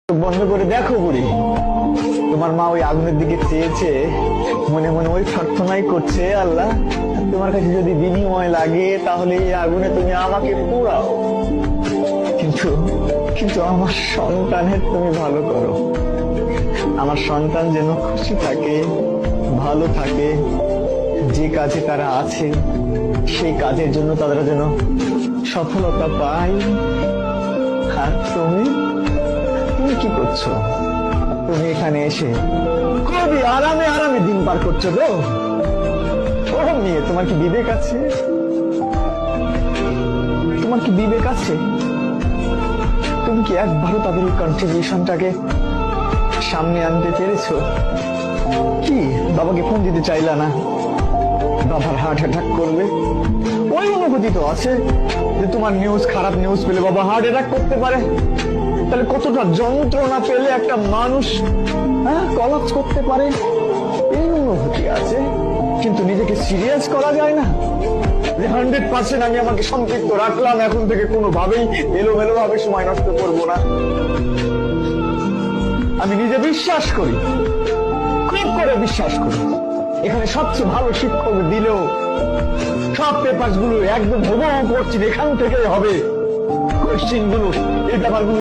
বন্ধ করে দেখো বুড়ি, তোমার মা ওই আগুনের দিকে চেয়েছে, মনে মনে ওই প্রার্থনাই করছে, আল্লাহ তোমার কাছে যদি বিনিময় লাগে তাহলে এই আগুনে তুমি আমাকে পোড়াও, কিন্তু কিন্তু আমার সন্তানের তুমি ভালো করো। আমার সন্তান যেন খুশি থাকে, ভালো থাকে, যে কাজে তারা আছে সেই কাজের জন্য তারা যেন সফলতা পায়। আর তুমি কি করছো? তুমি এখানে এসে খুবই আরামে আরামে দিন পার করছো গো। ও মেয়ে, তোমার কি বিবেক আছে? তোমার কি বিবেক আছে? তুমি কি একবারও তাদের এই কন্ট্রিবিউশনটাকে সামনে আনতে পেরেছো? কি বাবাকে ফোন দিতে চাইলা না? বাবার হার্ট অ্যাটাক করবে, ওই অনুভূতি তো আছে যে তোমার নিউজ, খারাপ নিউজ পেলে বাবা হার্ট অ্যাটাক করতে পারে। তাহলে কতটা যন্ত্রণা পেলে একটা মানুষ কলাপস করতে পারে, এই অনুভূতি আছে। কিন্তু নিজেকে সিরিয়াস করা যায় না যে 100% আমি আমাকে সম্পৃক্ত রাখলাম, এখন থেকে কোনোভাবেই এলোমেলো ভাবে সময় নষ্ট করবো না। আমি নিজে বিশ্বাস করি, খুব করে বিশ্বাস করি, এখানে সবচেয়ে ভালো শিক্ষক দিলেও সব পেপার গুলো একদম হুবহু পড়ছি, এখান থেকে হবে কোশ্চিন গুলো, এই ব্যাপারগুলো